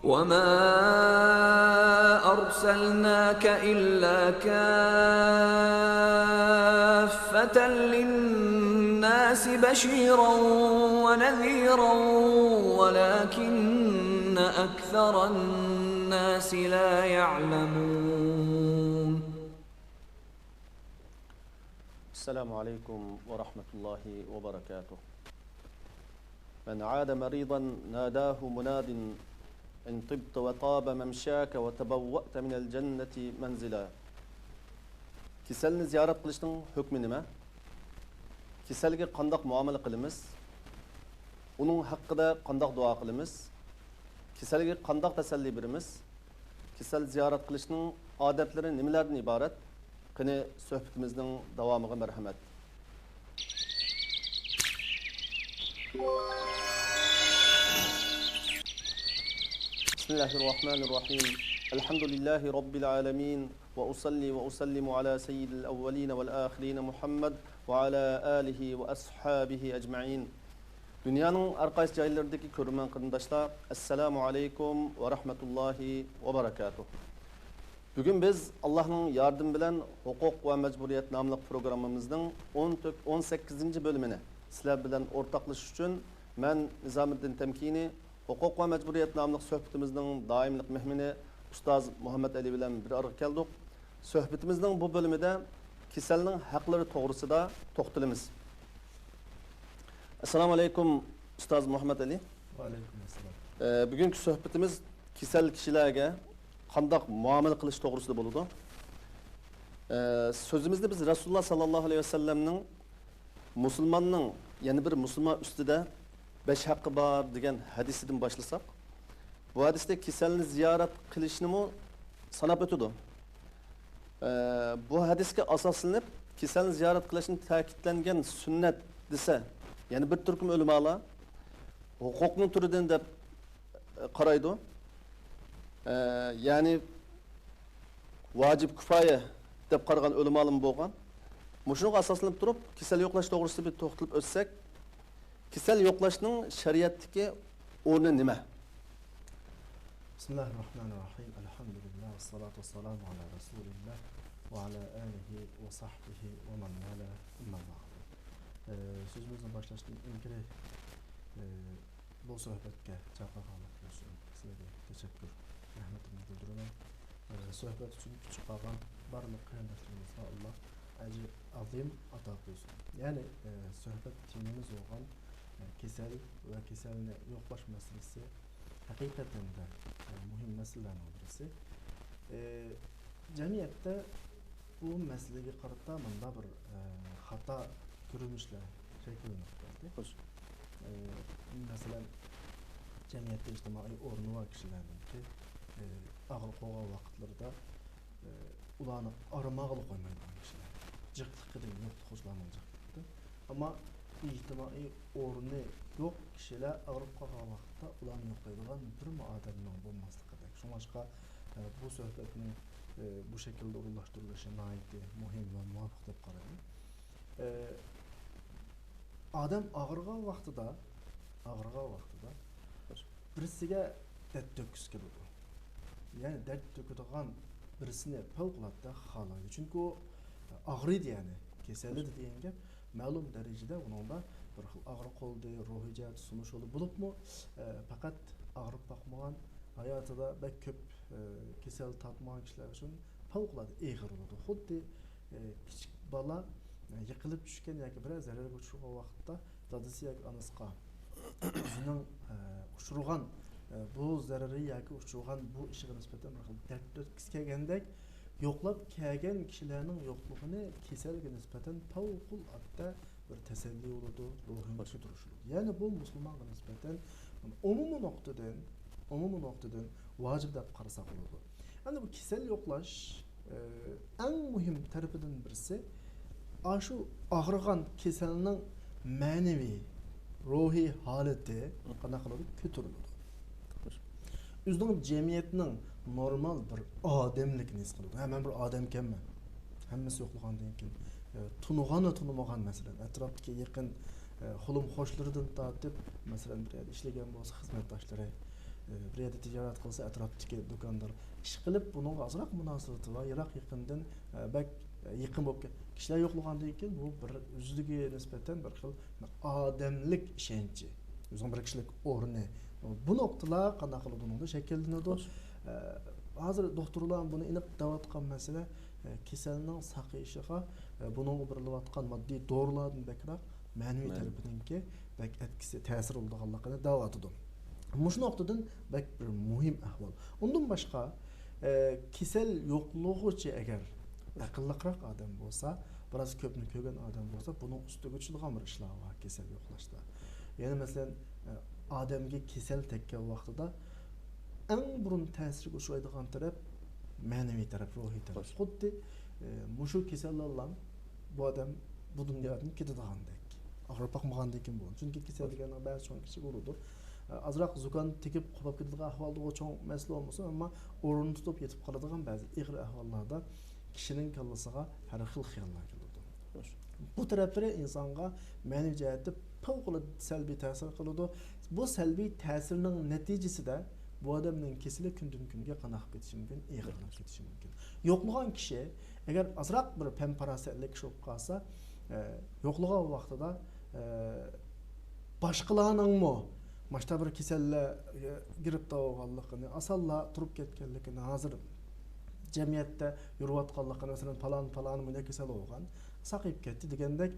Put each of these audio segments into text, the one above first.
وما أرسلناك إلا كافة للناس بشيرا ونذيرا ولكن أكثر الناس لا يعلمون. السلام عليكم ورحمة الله وبركاته. من عاد مريضا ناداه مناد إن طبت وطاب ممشاك وتبوأت من الجنة منزلا. Keselni ziyaret qilishning hukmi nima? Keselga qandoq muomala qilamiz? Uning haqida qandoq duo qilamiz? Keselga qandoq tasalli beramiz? Kesel ziyaret qilishning odatlari nimalardan iborat? Qani suhbatimizning davomiga marhamat. Bismillahirrahmanirrahim. Elhamdülillahi Rabbil alemin. Ve usalli ve usallimu ala seyyidil evveline vel ahirin Muhammed ve ala alihi ve ashabihi ecma'in. Dünyanın arkayız cahillerindeki körümen kırındaşlar. Esselamu aleykum ve rahmetullahi ve berekatuhu. Bugün biz Allah'ın yardım bilen hukuk ve mecburiyet namlı programımızın 18. bölümüne sizler bilen ortaklaşış için ben Nizamettin Temkini hukuk ve mecburiyet namlı sohbetimizin daimlik mehmini Ustaz Muhammed Ali bilen bir araya geldik. Sohbetimizin bu bölümünde keselinin hakları doğrusunda toxtalımız. Esselamu Aleyküm Ustaz Muhammed Ali. Aleyküm esselam. Bugünkü sohbetimiz kesel kişilerge qandaq muamele qilish to'g'risida bo'ladi. Sözümüzde biz Resulullah sallallahu aleyhi ve sellem'nin musulmonning yana bir musulmon ustida 5 haqqi bor degan hadisidan başlasak, bu hadisda keselni ziyorat qilishni sanab o'tadi. Bu hadisga asoslanib keselni ziyorat qilishni ta'kidlangan sunnat desa, yani bir turkum ulamolar huquqning turidan deb qaraydi. Yani vacib kifoya deb qaragan ulamolar bo'lgan. Mushunga asoslanib turib, kesel yo'qlash to'g'risida bir to'xtalib o'tsak, kesel yo'qlashning shariatdagi o'rni nima? Bismillahirrahmanirrahim. Elhamdülillah ve salatu ve selamu ala Resulillah ve ala alihi ve sahbihi ve man wala amma ba'd. Sözümüzün başlaştığım ilgili bu sohbetke çağırganlık için sizlere teşekkür rahmetimi bildiriyorum. Sohbet için küçük kalgan barlık kıymetlerimizle Allah acı azim ata kılsın. Yani sohbet timimiz olan kesel ve keselini yoklaş meselesi hakikaten de mühim meselelerden birisi. Cemiyette bu meseleyi qarıttamında bir hata görülmüşler şekillenir. Mesela cemiyette ictimai ornu var kişilerden ki ağır qoğa vaqtlarda ulanı aramağılı koymaydan kişiler. Cıqlık edin yok hoşlanmalı cıqlıkta. Ama ictimai ornu yok kişiler ağır qoğa vaqtda ulanı yoqlaydıgan bir muadilinin bulmaslık edek. Şu başka bu sohbetin bu şekilde ulaştırılışı naiti, muhim ve muvafık deb qarayım. Adam ağırğa vaqtida birisiga dard to'kis keladi. Yani dard to'kadigan birisini favqulodda xohlaydi. Chunki u og'riydi, yani kasallik degan gap ma'lum darajada uningda bir xil og'riq qoldi, ruhiy jihat sunish bo'libmi, faqat og'rib boqmagan hayotida bek ko'p kasal tatmagan kishilar uchun favqulodda og'ir bo'ladi. Xuddi kichik bola yiqilib tushgan yoki bir zararga uchragan vaqtda dadasi yoki onasiga o'zining uchragan bu zarari yoki uchragan bu ishiga nisbatan dard kelgandek yo'qlab kelgan kishilarning yo'qligini kasalga nisbatan favqulodda bir tasalli bo'ladi, ruhiy ko'tarish. Ya'ni bu musulmonga nisbatan umumiy nuqtadan vojib deb qarasak bo'ladi. Endi bu kasal yo'qlash eng muhim tarafidan birisi şu ağrıgan keselinin manevi, ruhi haleti qanaqalığı kötürülür. Üzünün cemiyetinin normal bir ademlikini his qiladi. Hemen bir adam kemme. Hemmesi yo'qlagandan keyin tunuğanı tunumağan mesela etrafdagi yaqin xulum xo'shlardan tortib, masalan bir yerda ishlagan bo'lsa xizmatdoshlari bir yerda tijorat qilsa, atrofdagi do'konlar ish qilib, buning ozroq munosabati va yiroq yaqindan bak yaqin bo'lib kishilar yo'qlagandan keyin bu bir o'ziga nisbatan bir xil odamlik ishonchi, o'zining bir kishilik o'rni. Bu nuqtalar qanday qilib buningda shakllanadi? Hozir doktorlar buni aniq davatgan masala kasalning saqayishiga buning birilayotgan moddiy dorilardan bakroq ma'naviy tarafininki bak etkisi ta'sir bo'lganligini davatidi. Mush nuqtadan bak bir muhim ahvol. Undan boshqa kasal yo'qlig'ichi agar aqlliroq odam bo'lsa, biroz ko'pni ko'rgan odam bo'lsa, buning ustiga tushadigan bir ishlar bor kasal yo'qlashda. Ya'ni masalan odamga kasal tekkan vaqtida eng burun ta'sirga uchraydigan taraf ma'naviy taraf, ruhiy taraf. Xuddi mushu kasallardan bu odam bu dunyodan ketadigandek. Og'rib boqmagandan keyin bu. Chunki kasal deganning ba'zi cho'ng kishi bo'ladir. Azroq zukan tekib qolib ketadigan ahvolda o cho'ng masala bo'lmasa, ammo o'rin tutib yetib qoladigan ba'zi ig'ir ahvollarda kishining kallasiga har xil xiyollar keladi. Bu taraflari insonga ma'naviy jihatda favqulodda salbiy ta'sir qiladi. Bu salbiy ta'sirning natijasida bu odamning kasali kundan kunga qanaqib ketishi mumkin, ig'irlab ketishi mumkin. Yo'qlagan kishi agar azroq bir pamparasatlik bo'lib qolsa, yo'qlagan vaqtida boshqalarningmi mashta bir kasallar giribtor bo'lganligini, asallar turib ketganligini, hozir jamiyatda yurayotganligini, masalan falon mana kasal bo'lgan, saqayib ketdi degandek,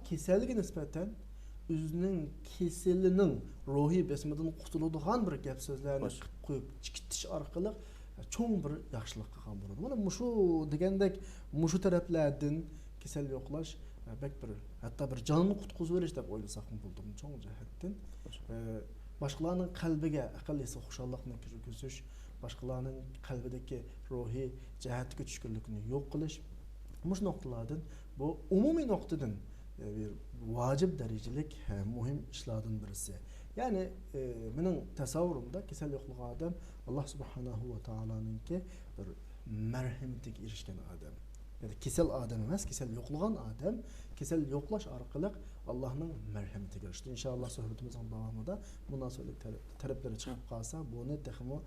kasalga nisbatan o'zining kasalining ruhiy besimidan qutuladigan bir gap so'zlarni qo'yib chikitish orqali cho'ng bir yaxshilik qilgan bo'ladi. Mana mushu degandek mushu taraflardan kasal yo'qlash bak bir hatto bir jonni qutqizib verish deb o'ylasak bo'ldi. Cho'ng jihatdan boshqalarning qalbiga aqllisi xushallikni kirgizish, boshqalarning qalbidagi ruhiy jihatga tushkunlikni yo'q qilish, mush nuqtalardan bu umumiy nuqtadan bir vacib derecalik muhim işlardan birisi. Yani benim tasavvurumda kasal yo'qlagan adam Allah subhanahu wa ta'ala'nınki bir merhametiga erishgan adam. Yani kasal adam emas, kasal yo'qlagan adam, kasal yo'qlash orqali Allohning merhametiga erishdi. İnşallah suhbatimizning davomida munosabat taraflari chiqib qolsa, buni texmo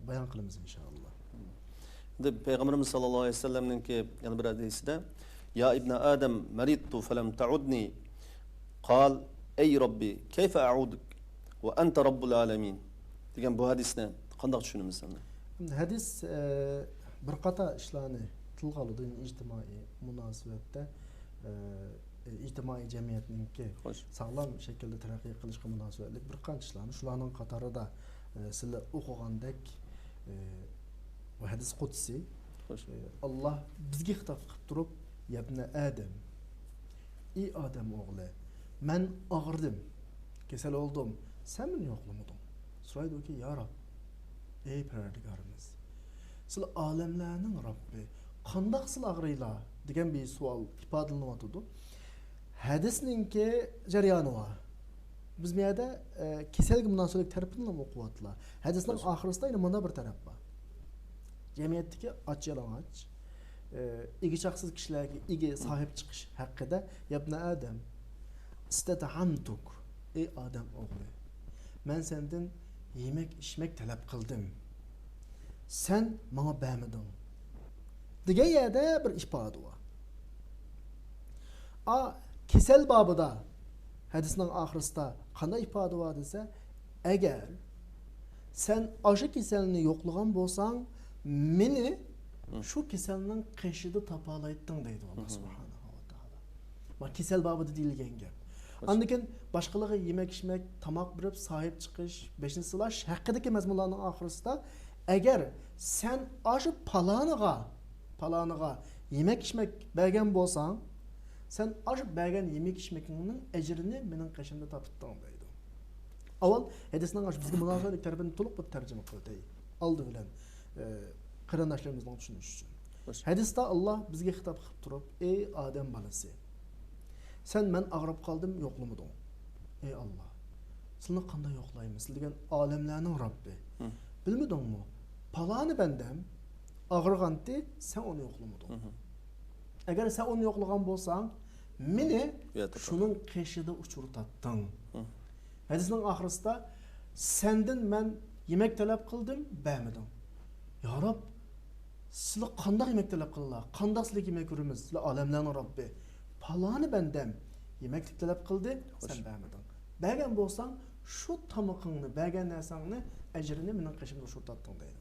bayon qilamiz inşallah. Peygamberimiz sallallohu alayhi vasallamninki yana bir hadisida Ya ibn Adam maridtu falam ta'udni qal ey Robbi kayfa a'uduk ve ente rabbul alamin degan bu hadisni qanday tushunamiz sen? Hadis bir qator ishlarni tilga oladi ijtimoiy munosabatda ijtimoiy jamiyatninki sog'lom shaklda taraqqiy qilishga munosabatli bir qancha ishlarni shularning qatorida sizlar o'qigandek bu hadis qudsi Allah bizga xitob qilib turib Ya ibn Adam, ey Adam oğlu, ben ağırdım, kesel oldum, sen beni yoklamadın. Soraydı ki, ya Rab, ey Perverdigarımız, siz alemlerinin Rabbi, qandaq siz ağrıyla, degen bir sual ifadelanıvatıdı. Hadisninki jaryanı var. Biz bu yerde keselgi münasebet tarafından okuvatlar. Hadisnin ahirinde yine mana bir taraf var. Cemiyetteki aç yalan aç. İgi çaksız kişilerge igi sahip çıkış hakkında yabna Adam istatahamtuk ey Adam oğlu ben senden yemek içmek talep kıldım sen bana beğenmedin diye yerde bir ifade var. Kesel babıda hadisinin ahirinde qanday ifade var dese eğer sen aşı keselini yoklagan bolsan meni şu keselinin qeşidi tapalaytdın deydi Allah subhanahu wa ta'ala. Bak kesel babıda deyilgen gap. Andikin başqalığı yemek içmek, tamak birib, sahip çıkış, 5. sılaş haqqidagi mazmunlarning oxirisida agar sen aşı palanıga yemek içmek bergen bolsan, sen aşı bergen yemek içmekinin ecrini mening qeşimda tapıtdın deydi. Avval hadisning aşı bizga munosabatlik tarafini to'liq bir tarjima qildi. Aldı bilan qarindoshlarimizni tushunish uchun. Hadisda Allah bizga xitob qilib turib, ey odam bolasi, sen men og'rib qoldim, yo'qlamading. Ey Allah, seni qanday yo'qlaymiz degan olamlarning Robbi. Bilmadingmi? Palani bandam og'rig'anti, sen uni yo'qlamading. Agar sen uni yo'qlagan bo'lsang, meni shuning qeshida uchirtatding. Hadisning oxirisida sendan men yemek talep kıldım, beğenmedim. Ya Rab, sizler kandak yemek talep kılırlar. Kandak sizler yemek görürüz. Sizler alemlerin Rabbi. Palanı bendem. Yemeklik talep kıldı, sen beğenmedin. Beğen bolsan, şu tamıkını, beğen nersangını, ecrini benim kışımda şurtattın deydi.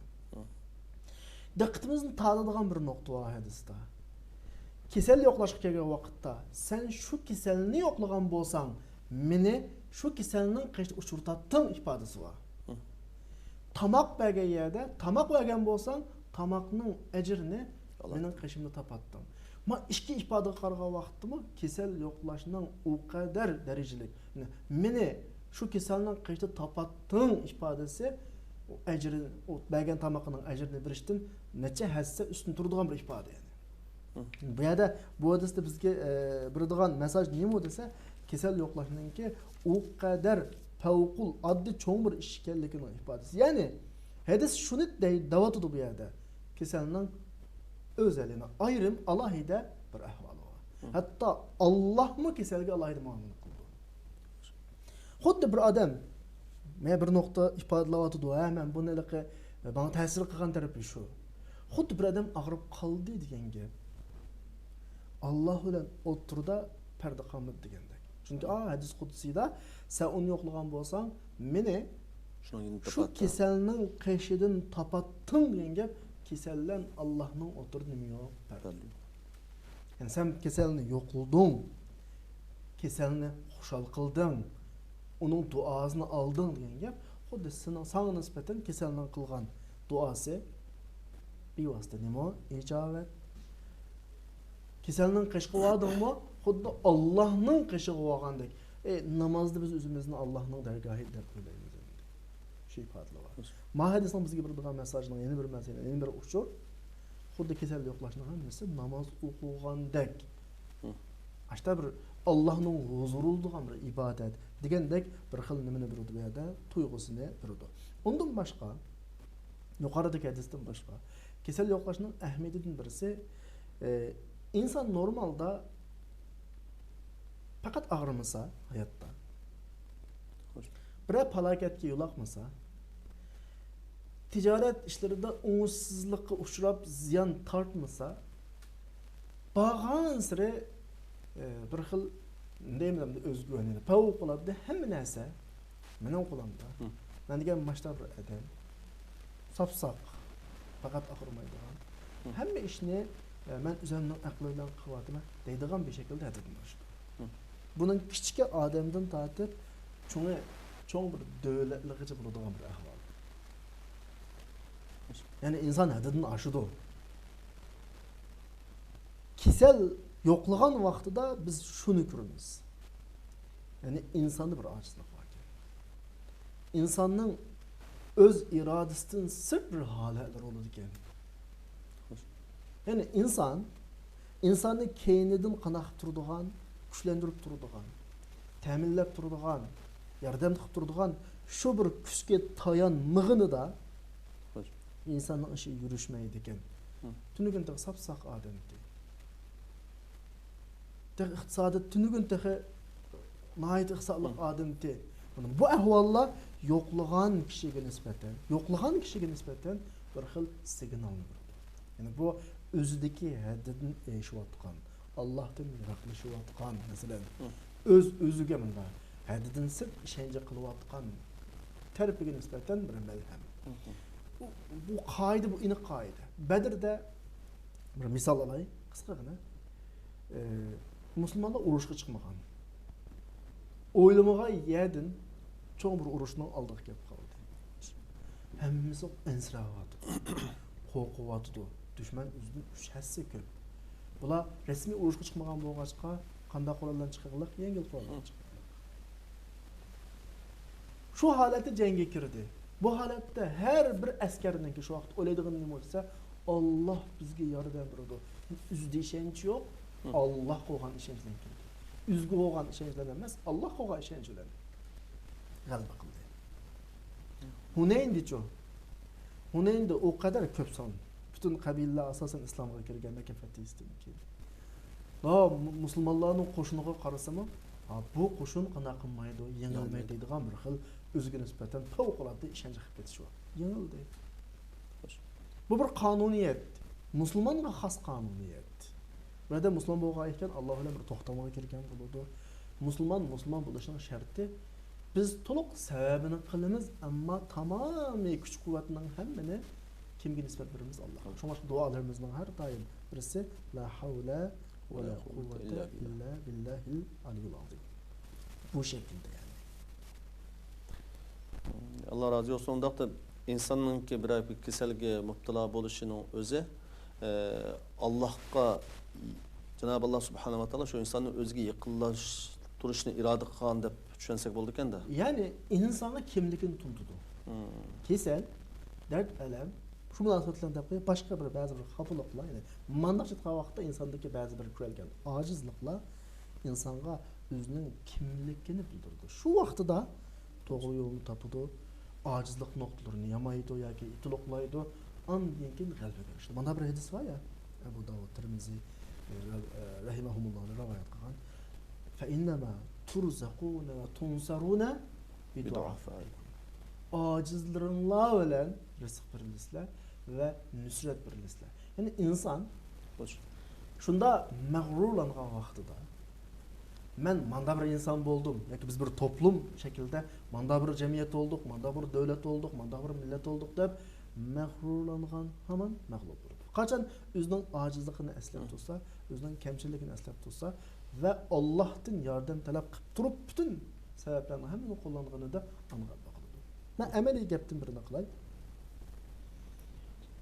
Diqqatimizin tadadigan bir nokta var hadisda. Kesel yoqlashga kelgan vaqtda sen shu kasalni yo'qlagan bo'lsang, meni shu kasalning qishda uchurtatding ifodasi bor. Tamoq bergan yerda tamoq bergan bo'lsang, tamoqning ajrini mening qishimda topatding. Ma ikki ifodaga qaragan vaqtda kasal yo'qlashning u qadar darajalik. Meni shu kasalning qishda topatding ifodasi o ajri, o bergan tamoqining ajrini berishdan necha hassa ustun turadigan bir ifoda yani. Bu yerda bu hadisda bizga beradigan mesaj nima desa, kasal yo'qlashninki u qadar favqul oddiy cho'ng bir ish ekanligining ifodasi. Ya'ni hadis shuni davatudi bu yerda. Kasalning o'zalini ayrim alohida bir ahvoli bor. Hatto Allohmi kasalga alohida muomala qildi. Xuddi bir odam men bir nuqta ifodalayotdi, men buni bana ta'sir qilgan tarafi shu. Xuddi bir odam og'rib qoldi degan gap. Allah bilan o'tirda parda qilmadi degandek. Chunki hadis qudsiyda sen uni yo'qlagan bo'lsang, meni shu kasalning qishidan topatding degan gap, kasallan Allohning o'tirdi nima yo'q parda. Yani sen kasalni yo'qlading, kasalni xushal qilding, uning duosini olding degan gap, xuddi sana nisbatan kasalning qilgan duosi bevosita nima ijobat. Kasalning qishqi vardingmi, xuddi Allohning qishig'i bo'lgandek. Namozda biz o'zimizni Allohning dargohiga deb qo'yamiz. Shu ifodalar bor. Ma hadisning bizga beradigan mesajning yana bir masala, yana bir uchur. Xuddi kasal yo'qlashning hammasi namoz o'qigandek. Ashta bir Allohning huzurida bir ibodat degandek bir xil nimani beradi bu yerda, tuyg'usini beradi. Undan boshqa, yuqoridagi hadisdan boshqa, kasal yo'qlashning ahamiyatidan birisi insan normalda fakat ağrımasa hayatta, bir falaketke yolakmasa, ticaret işlerinde umutsuzlukka uçurap ziyan tartmasa, bağın sıra bir xil neyimden özgüvenini, favqulodda hamma narsa mening qo'limda. Men degan mashtar bir odam, safsaq, faqat og'rimaydigan, hamma ishni ben üzerinden aklıyla kıvatıma deydiğim bir şekilde edilmiş. Bunun küçük adamdan tartıp çoğun bir devletliğici bulduğum bir ahval. Yani insan hedidini aşıdı. Kisel yoklığan vaxtıda biz şunu görürüz. Yani insanda bir acizlik var. İnsanın öz iradesinden sırf bir haletler olur ki. Yani insanı keynidan qanaq turadigan, kuchlantirib turadigan, ta'minlab turadigan, yordam qilib turadigan shu bir kuchga tayanmag'inida insonning ishi yurishmaydi ekan. Tunugun taq sapsaq odamdi. Taq iqtisodiyot tunugun taq nihayat iqtisodlik odamdi. Bu ahvollar yo'qlagan kishiga nisbatan bir xil signalni beradi. Yani bu özüdeki haddini eşivatkan, Allah'tan yiraklaşıvatkan, mesela özüge bunda haddini sırf işence kılıvatkan terpige nispeten bir melhem. Bu kaide, bu inik kaide. Bedir'de bir misal alayım, kıskagına. Müslümanlar uruşga çıkmagan. Oylamağa yedin, çoğun bir uruşundan aldık gap kaldı. Hemmimiz ensiravatı, korkuvatı. Düşman üzünün üç həssi köp. Bula resmi uruşqa çıxmagan bolğaçqa qanda quraldan çıxırlıq, yengil quraldan çıxırlıq. Şu halətdə cəngə kirdi. Bu halətdə hər bir əskərinin ki, şu vaxt öylədiyini nima olsa, Allah bizga yordam beradi. Üzdə işenç yo'q, Allah qo'ygan ishonchdan kirdi. Üzgü qo'ygan ishonchdan emas, Allah qo'ygan ishonchdan g'alaba qildi. Hunayn dicho. Hunaynda o qadar ko'p son. Bütün kabileler asasen İslam'a kirgende kefeti istedim. Müslümanların qo'shiniga qarasam, bu qo'shin qana qilmaydi, yengilmaydi degan bir xil o'ziga nisbatan favqulodda ishonch qilib ketishi bor. Yengildi. Bu bir qonuniyat. Musulmonga xos qonuniyat. Burada musulmon bo'lgan ekan Alloh bilan bir to'xtamga kelgan bo'ladi. Musulmon bo'lishining sharti biz to'liq sababini qilamiz, ammo tamomiy kuch-quvvatning hammani kimga nisbat beramiz? Allohga. Shunga duolarimizning har doim birisi la havla va la quvvata illa billahil aliyyil azim. Bu şekilde yani. Allah razı olsun. Ondaqda insanın ki bir kasalga mubtala bo'lishinin o'zi Allohga Cenab-ı Allah Subhanahu wa Taala şu insanın o'ziga yaqinlashtirishni iroda qilgan deb tushunsak bo'ldi ekanda. Yani insonga kimligini tuntudu. Kesel, dert, alam, şu münasebetlerden de başka bir bazı bir xafalıqlar, yani mandaq çıtqa vaqtda insandaki bazı bir kuralgan acizliklar insonga özünün kimligini bildirdi. Şu vaqtida to'g'ri yo'lni topdi, acizlik nuqtalarini yamaydi yoki itiloqlaydi, ondan keyin g'alaba erishdi. Mana bir hadis var ya, Abu Davud, Tirmizi rahimahumulloh rivoyat qilgan. Fa innama turzaquna va tunsaruna bidu'afaikum. Acizlaringlar bilan rizq berilisizlar ve nusrat berilisizlar. Yani insan şunda mağrurlangan vaqtida men manda bir insan boldum, yoki biz bir toplum şekilde manda bir cemiyet olduk, manda bir devlet olduk, manda bir millet olduk deb mağrurlangan hamon mag'lub bo'ladi. Qachon o'zining ojizligini eslab tursa, o'zining kamchiligini eslab tursa ve Allohdan yordam talab qilib turib bütün sebeplerini hammasini qo'llanganida aniq bo'ladi. Men amaliy gapdan birini qilay.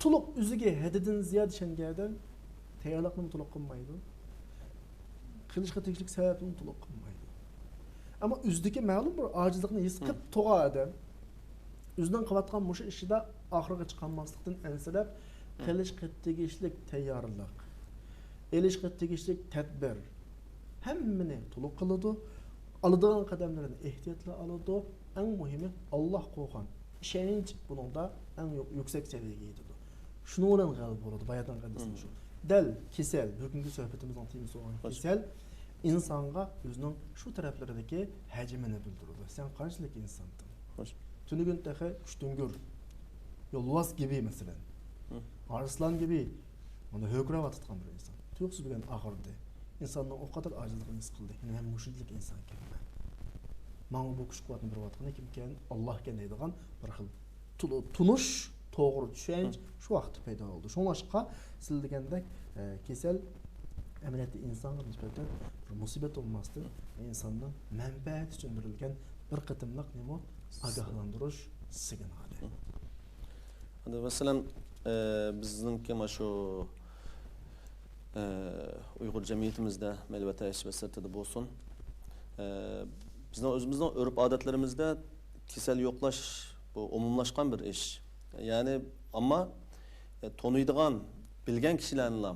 Tuluq o'ziga haddidan ziyod ishongandan tayyorlikni tuluq qilmaydi. Qilishga tegishli sababini tuluq qilmaydi. Ammo o'zidagi ma'lum bir ojizlikni his qilib to'g'a odam o'zidan qilayotgan mush ishida oxiriga chiqolmaslikdan ansilab qilishga tegishli tayyorlik, elishga tegishli tadbir hammani tuluq qiladi. Oladigan qadamlarni ehtiyotla oladi. Eng muhimi Alloh qo'ygan ishonch buningda eng yuksak seviyaga yetadi. Şunu bilan g'alaba bo'ladi, bayatdan qadasın şu. Dal kesel, bugungi suhbatimizning temasi olan kesel insonga o'zining shu taraflaridagi hajmini bildiradi. Sen qanchalik insondin? Tunigun taxa kuchtungur. Yolvas gibi mesela. Arslan gibi. Onu hökra atgan bir inson. Tuyuqsiz bo'lgan og'irdi. İnsanning o kadar acizligini his qildi. Yani men mushidlik inson ekanman. Mana bu kuch-quvvatni berayotgan kimken Allohga deydigan bir xil tunush to'g'ri tushunch shu vaqtda paydo bo'ldi. Shunlashqa siz degandek kesel amaliyotda insonga nisbatan bir musibat olmasdi. İnsandan manfaat uchun berilgan bir qitimliq nima ogohlantirish signali. Hadi mesela bizning mana shu Uyghur cemiyetimizde, Melvete ve sırtıda bolsun. Bizden özümüzden örüp adetlerimizde kisel yoklaş, bu umumlaşkan bir iş. Yani ama tonuyduğun, bilgen kişilerle,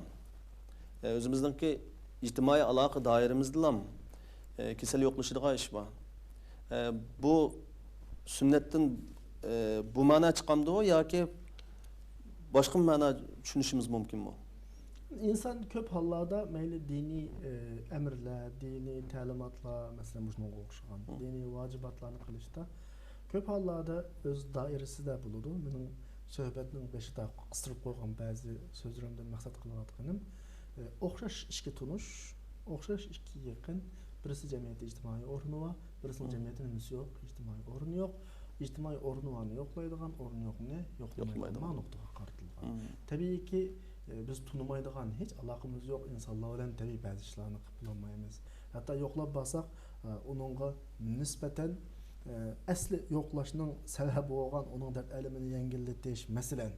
özümüzdeki ictimai alaka dairimizle kisel yoklaşıdığın iş var. Bu sünnetin bu mana çıkandı o ya ki başka bir mana düşünüşümüz mümkün mü? İnsan köp hallarda meyli dini emirler, dini talimatlar, mesela bununla okşayan, dini vacibatlarını kılışta köp hallarda öz dairesinde buludu. Benim söhbetinin beşide kıstırıp koygan bazı sözlerimden maksat kılavatkanım. Okşaş işki tunuş, okşaş işki yakın, birisi cemiyeti ictimai ornu var, birisinin cemiyetinin misi yok, ictimai ornu yok. İctimai ornu var, yoklaydıgan, ornu yok ne? Yoklamaydıgan noktaga qartılgan. Tabii ki biz tunumaydigan hiç alakamız yok insanlar bilen tabii bazı işlerini qıplanmaymiz. Hatta yoklab basak onunla nispeten asli yoqlashning sababi bo'lgan onun dert alamini yengilletish, masalan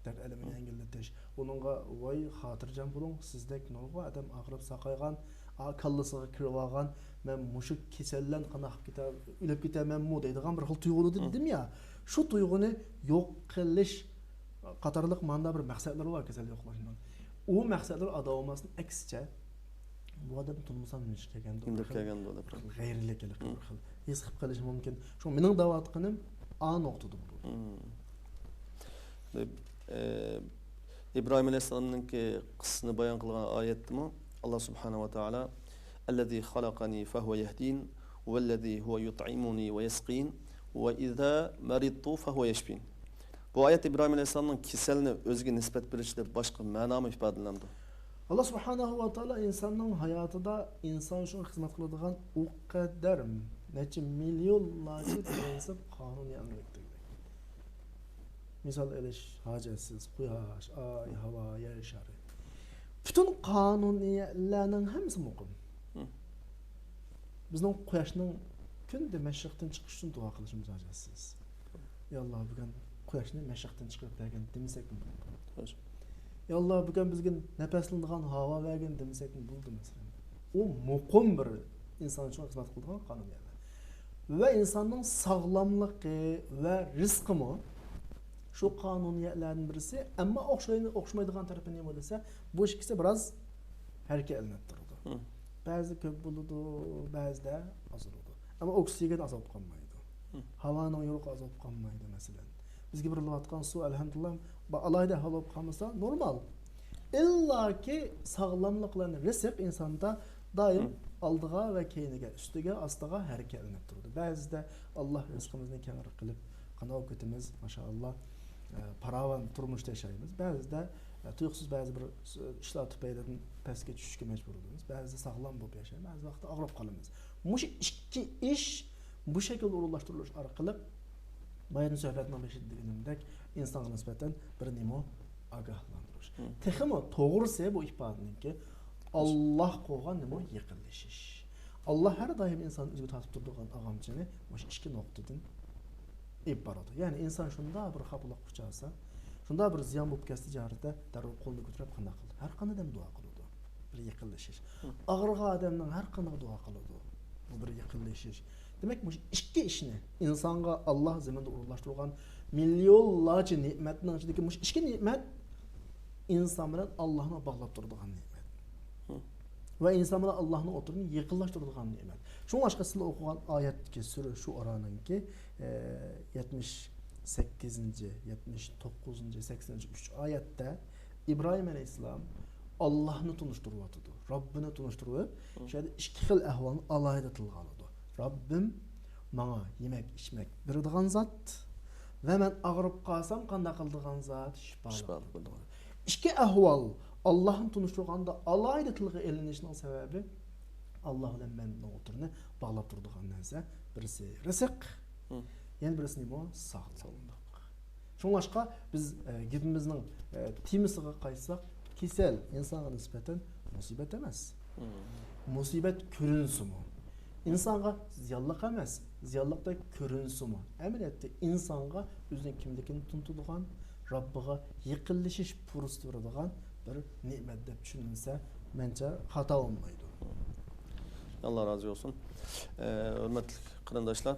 dert alamini yengilletish, onunla voy xotirjam bo'ling, sizdek nurg'a adam og'rib saqaygan, kallasiga kirib olgan, men mushuk kasallan qanaq o'lib ketamanmi deydigan bir xil tuyg'u dedim ya. Shu tuyg'uni yo'q qilish qatorliq manda bir maqsadlar var kasal yo'qlashning. U maqsadlar ado bo'lmasdan aksicha bu odam tunmasam nima kelganda bo'ladi. G'ayriliklik bir xil his qilib qilish mumkin. Shu mening da'vatqinim A nuqtada bo'ladi. İbrahim Aleyhisselam'ın ki kıssını bayan kılgan ayetdi mi? Allah Subhanahu wa Ta'ala "Ellezî halakani fehuve yehdîn vellezî huve yut'imuni ve yesqîn وَإِذَا مَرِضْتُ فَهُوَ يَشْفِينِ. Bu ayet İbrahim Aleyhisselam'ın keselini özge nispet berişide başka mana mı ifadelandı? Allah subhanahu wa taala insonning hayotida inson uchun xizmat qiladigan u qadar necha millionlarcha prinsip qonun yangilikdir. Misal elish hojatsiz quyosh, oy, havo, yer shari. Bütün qonuniyatlarning hammasi muqim. Bizning quyoshning kunda mashriqdan chiqish uchun duo qilishimiz hojatsiz. Ya Allah, bugun quyoshni mashriqdan chiqarib bergan demasak bo'ladi. Ya Allah, bugun bizga nafaslanadigan havo bergan demasak bo'ldi masalan. U muqim bir inson uchun xizmat qiladigan qonuniyatlar. Va insonning sog'lomligi va rizqimi shu qonuniyatlarning birisi, ammo o'xshamaydigan tarafi nima bo'lsa, bu ikkisi biroz harakatlanib turadi. Ba'zi ko'p bo'ladi, ba'zida oz bo'ladi. Ammo oksigen azob qolmaydi. Havoning yo'qi azob qolmaydi masalan. Bizga berilayotgan suv alhamdulillah alayda halop qolmasa normal. Illaki sog'lomliklarni rizq insonda doim oldiga va keyiniga, ustiga, ostiga harakatlanib turadi. Ba'zida Alloh rizqimizni kengaytirib qilib, qanov ketimiz, maşallah, paravan turmushda yashaymiz. Ba'zida tuyuqsiz ba'zi bir ishlar tufaylidan pastga tushishga majbur bo'lamiz. Ba'zida sog'lom bo'lib yashaymiz, ba'zi vaqtda og'rib qolamiz. Mush ikki ish bu shaklda o'rinlashtirilish orqali bayram suhbatning beshida deganimdek insonga nisbatan bir nima ogohlantirish. Texmo to'g'risi bu ifodaniki Alloh qo'ygan nima yaqinlashish. Alloh har doim inson o'ziga tortib turadigan og'amchini o'sha ikki nuqtadan iborat. Ya'ni inson shunda bir xafalık quchasa, shunda bir ziyon bo'lib ketsa jarida darrov qo'lni ko'tarib qanday qildi? Har qanday duo qiladi. Bir yaqinlashish. Og'rigan odamning har qanday duo qiladi. Bu bir yaqinlashish. Demek bu ikki ishni insonga Alloh zaminda o'rinlashtirgan millionlarcha ne'matning ichidagi bu ikki ne'mat inson bilan Allohni bog'lab turadigan ne'mat. Va inson bilan Allohni o'tirni yaqinlashtiradigan ne'mat. Shu boshqa sizlar o'qigan oyatga sura shu oraninki 78, 79, 83 oyatda İbrahim Aleyhisselam Allohni tunishtiryapti. Robbini tunishtirib, shunda ikki xil ahvolni alayda tilga oladi. Rabbim bana yemek içmek beradigan zat ve men ağrıp qalsam qanday qiladigan zat shifolik bo'ladi. İki ahvol Allohni tunishtirganda alayda tilga elinishning sababi Alloh bilan menning o'tirni bog'lab turadigan narsa birisi rizq, yana birisi nima? Sog'lik. Shunga biz gapimizning temasiga qaytsak, kasal insonga nisbatan musibat emas. Musibat ko'rinsimi? İnsonga ziyonliq emas, ziyonliqda ko'rinsimi? Amaliyotda insonga o'zining kimligini tunutadigan, Robbiga yaqinlashish fursati beradigan bir ne'mat deb tushunilsa, mencha xato olmaydi. Allah razı olsun. Hürmetli qarindoshlar,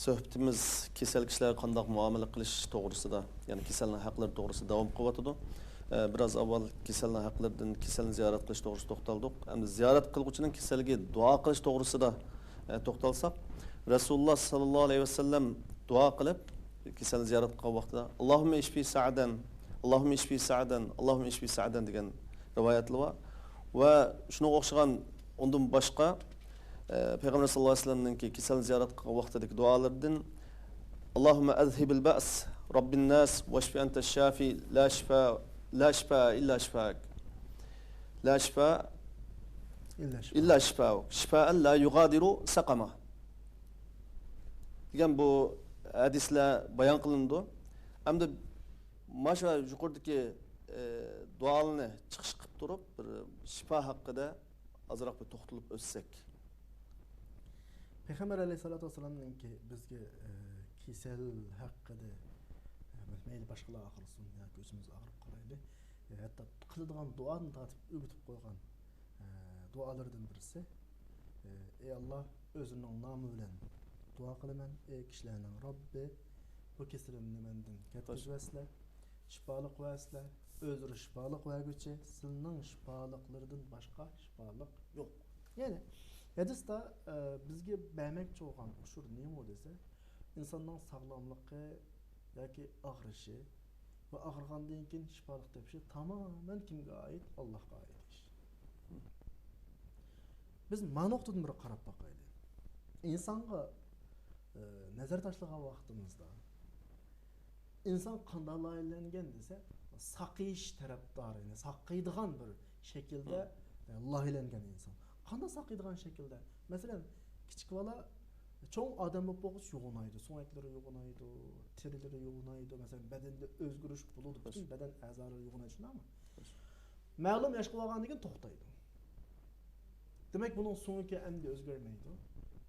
suhbatimiz kasal kishilarga qanday muomala qilish to'g'risida, ya'ni kasalning haqlari to'g'risida davom qilyotdi. Biraz avval kasalning haqlaridan kasalni ziyorat qilish to'g'risida to'xtaldik. Endi ziyorat qiluvchining kasalga duo qilish to'g'risida to'xtalsak, Rasululloh sallallohu alayhi vasallam duo qilib kasalni ziyorat qilgan vaqtida Allohumma ishfi sa'dan, Allohumma ishfi sa'dan, Allohumma ishfi sa'dan degan rivoyatlar bor. Va shunga o'xshagan undan boshqa Peygamber sallallohu alayhi vasallamning kasalni ziyorat qilgan vaqtidagi duolaridan Allohumma azhibil ba's, Robbin nas, washfi anta shafi, la shifa illa shifak. La shifa illa shifauk. Shifaan la yugadiru saqama. Degan bu hadislar bayon qilindi. Hamda mana yuqoridagi duolarni chiqish qilib turib, bir shifo haqida azroq bir to'xtalib o'tsak. Peygamber aleyhissalatu vesselam'nınki bizge kisel hakkıda mayli başkalar ağrısın ya gözümüz ağrıp kalaydı. Hatta kılıdığan duanı tatip übütüp koygan dualardan birisi. Ey Allah özünün namı bilen dua kılımen, ey kişilerinin Rabbi bu keselimni menden ketkіз vesile, şifalık vesile, özürü şifalık vergüçe, sının şifalıklardan başka şifalık yok. Yani hadisda bizge bəyməkçi olğan uçur neyim o dese, insanın sağlamlığı yoki ağrışı ve ağrıgandan keyin şifalık tepişi tamamen kimge ait? Allah'a ait iş. Biz mana noktadan bir qarab bakaylı. İnsanga nazar tashlagan vaqtimizda inson qanday aylangan desa, saqiyish tarafdori, saqiydigan bir shaklda loyihalangan inson. Qanday saqiydigan shaklda? Masalan, kichik bola cho'ng odam bo'lib bo'lg'ich yo'g'onaydi, so'ngaklari yo'g'onaydi, terilari yo'g'onaydi, masalan, badanda o'zgarish bo'ladi, butun badan a'zolari yo'g'onaydi, shundaymi? Ma'lum yoshga bo'lgandan keyin to'xtaydi. Demak, buning so'nggi endi o'zgarmaydi.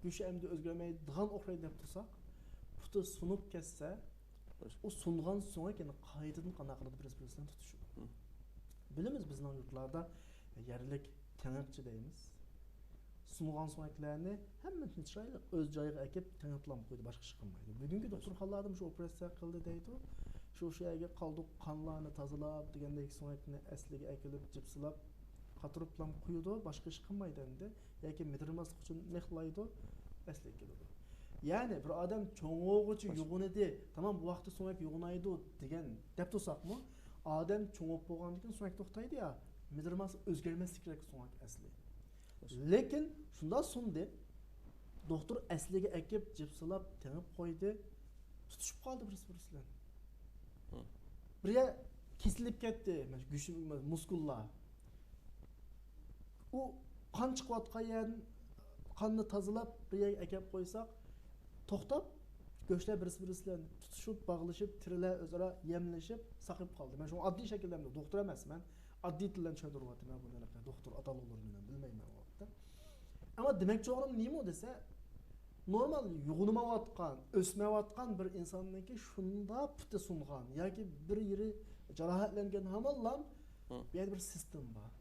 Go'shi endi o'zgarmaydigan o'xshaydi deb tursak, puti sunib ketsa, o sungan so'ngga keyin qaytadan qana qilib bir-biridan tutishadi. Bilamiz bizning yurtlarda yerlik taniqchi deymiz. Sungan so'ngaklarni hammasini chiroyli o'z joyiga akib taniqlam qo'ydi, boshqa ish qilmaydi. Bugungi doktorxonalarda shu operatsiya qildi deydi. Shu yerga qoldiq qonlarni tozalab degandek so'ngakni asliga akilib jipsilab qatiriblam qo'ydi, boshqa ish qilmaydi endi. Yoki midirmaslik uchun mehlaydi, asliga keladi. Ya'ni bir odam cho'ng'og'ichi yo'g'inidi, tamam bu vaqtda so'ngak yo'g'inaydi degan deb tursaqmi, odam cho'ng'ib bo'lgandan keyin so'ngak to'xtaydi ya, midirmas o'zgarmaslik kerak so'ngak asli. Lekin shundan so'ng deb doktor asliga akib jipsilab tengib qo'ydi, tutishib qoldi birisi-birisidan. Biriga kesilib ketdi, go'shi muskullar. U qon chiqayotgan yerdan qonni tozalab biriga akib qo'ysak, to'xtab, go'shlar birisi-birisi bilan tutishib, bog'lashib, tirilar o'zaro yemlashib, saqib qoldi. Men shu oddiy shaklda doktor emasman, oddiy tildan tushuntiryapman bunaqa doktor atalog'larini bilmayman u vaqtda. Ammo demakchi o'g'lim nima desa, normal yo'g'ilmayotgan, o'smayotgan bir insonniki shunda puti sungan yoki bir yeri jarohatlangan hamallam bu yerda bir sistem bor.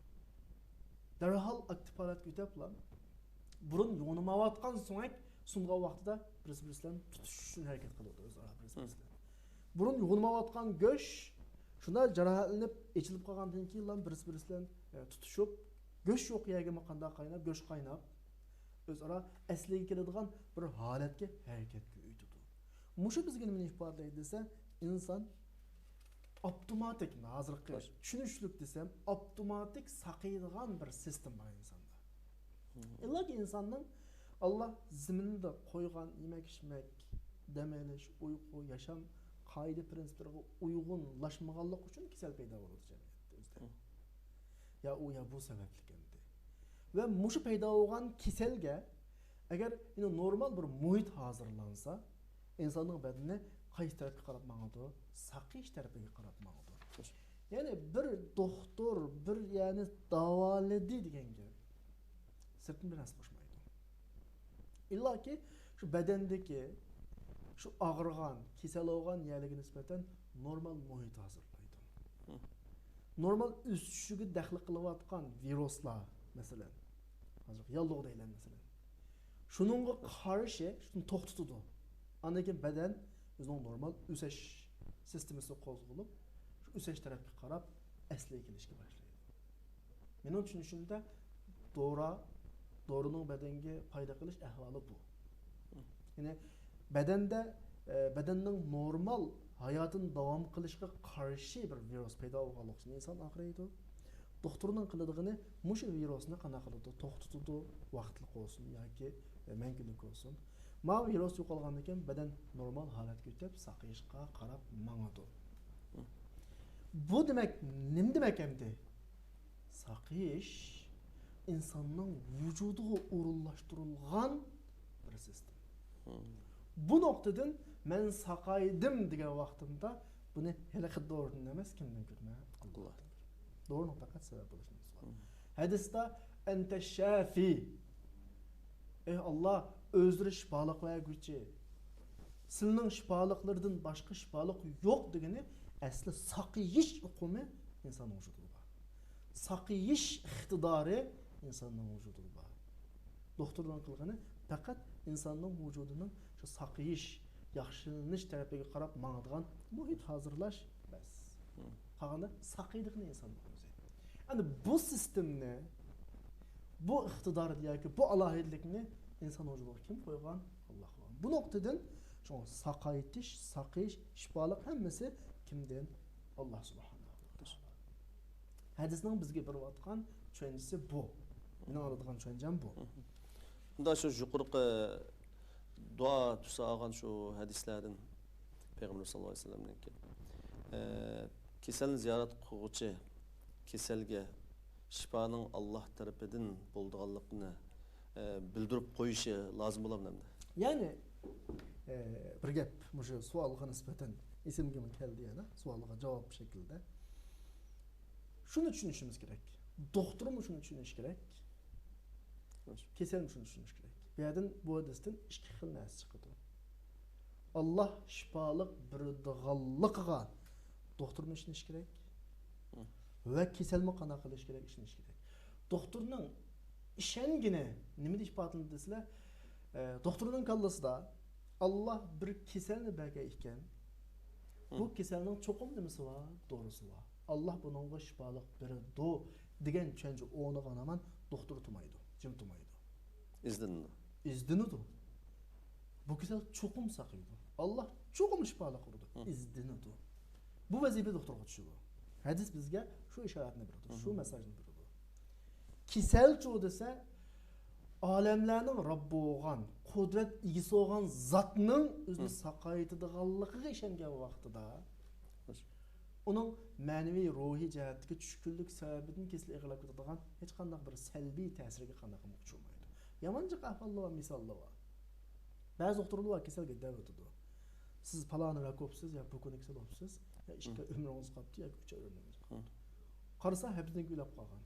Darhol aktiv holat ko'tablam. Burun yo'g'ilmayotgan so'ngak sungan vaqtida birisi-birisidan tutish uchun harakat qiladi o'zaro birisi-birisidan. Burun yo'g'ilmayotgan go'sh shunda jarohatlanib, echilib qolgandan keyin birisi-birisidan tutishib, go'sh yo'q yerga qanday qaynab, go'sh qaynab o'zaro asliga keladigan bir holatga harakatga o'tadi. Mushu bizga nima ifodalaydi desa, inson avtomatik, hozirgi tushunishlik desam, avtomatik saqiydigan bir sistem bor insonda. Illaki insonning Allah ziminda qo'ygan yemek-içmek, dam olish, uyqu, yasham qoida prinsiplariga uyg'unlashmaganlik uchun kasal paydo bo'ladi jamiyatda o'zida. Ya u ya bu sababli endi. Va mushu paydo bo'lgan kasalga agar normal bir muhit hozirlansa, insonning badani qaysi tarafga qarab mangadi, saqish tarafiga qarab mangadi. Ya'ni bir doktor, bir yani davoladi degan gap sirtdan bir narsa qo'shmaydi. İllaki şu bedendeki şu ağırgan, kesel olgan yerlere nispeten normal muhit hazırlaydı. Normal üstüşüge daxil qilayotgan viruslar mesela, hazır yalloq deylen mesela. Şununla qarşı şunu to'xtatadi. Andan keyin beden o'zining normal o'sish sistemasi qo'zg'alib, shu o'sish tarafga qarab asliga kelishga boshlaydi. Mening tushunishimda doğrunun bedenge payda qilish ahvoli bu. Yani bedenning normal hayotini davom qilishga qarshi bir virus paydo bo'lganlik uchun inson og'riydi. Doktorning qiladigini mushu virusni qanaqa qiladi? To'xtatadi, vaqtlik olsun yoki mangulik olsun. Ma virus yo'qolgandan keyin beden normal holatga o'tib, saqiyishga qarab mangadi. Bu demak, nima demak endi? Saqiyish insonning vujudiga o'rinlashtirilgan bir sistem. Bu noktadan men saqaydim degan vaqtimda buni hali xidordan emas kimdan ko'rma? Alloh. Doğru faqat sabab bo'lishimiz var. Hadisda ente shafi. Ey Allah, o'zri shifolik verguchi. Sizning shifoliklardan boshqa shifolik yo'q degani asli saqiyish hukmi insonning vujudida bor. Saqiyish iqtidori insonning vujudida bor. Doktordan qilgani faqat insonning vujudining shu saqiyish, yaxshilanish tarafiga qarab mangadigan muhit hozirlash bas. Qolganda saqiylikni inson o'zi. Endi bu sistemni, bu iqtidorni yoki bu alohidlikni inson vujudiga kim qo'ygan? Alloh qo'ygan. Bu nuqtadan shu saqaytish, saqiyish, shifolik hammasi kimdan? Alloh subhanahu va taolo. Hadisning bizga berayotgan tushunchasi bu. Meni oladigan tushuncham bu. Bunda shu yuqorqi dua tusa algan şu hadislerden Peygamber sallallahu aleyhi ve sellem'den ki keselni ziyaret qilguvchi keselge shifoning Allah tarafidan bo'lganligini bildirib qo'yishi lozim bo'ladimi endi? Ya'ni bir gap mushu savolga nisbatan esimga keldi yana savolga javob shaklida. Shuni tushunishimiz kerak. Doktormi shuni tushunish kerak. Keselmi shuni tushunish kerak. Bu yerdan bu hadisdan ikki xil narsa chiqadi. Allah shifolik birdig'anligiga doktormi ishonish kerak va kasalmi qana qilish kerak ishonish kerak. Doktorning ishongini nima deb ifodalanadi desizlar? Doktorning kallasida Allah bir kasalni bergan ekan. Bu kasalning cho'qim nimasi bor, doğrusu bor. Allah buningga shifolik beradi degan tushuncha o'rniga doktor tumaydi, jim tumaydi. İzdinidu. Bu kasal cho'qim saqlaydi. Allah cho'qim shifolik qiladi. İzdinidu. Bu vazifa doktorga tushadi. Hadis bizga shu ishoratni beradi, shu mesajni beradi. Kasalchi desa olamlarning Robbi bo'lgan, qudrat egisi bo'lgan zotning o'zini saqaytiradiganligiga ishongan vaqtida uning ma'naviy ruhiy jihatdagi tushkunlik sababidan kesal ig'lab ketadigan hech qanday bir salbiy ta'siriga qanday uchramaydi. Yamanchiq ahvollar va misollar bor. Ba'zi doktorlar kasalga da'vat etadi. Siz palani rakopsiz ya bu kuni kasal olibsiz, ya ishga umringiz qolibdi yoki 3 oy umringiz qolibdi. Qarasa hepsidan gulab qolgan.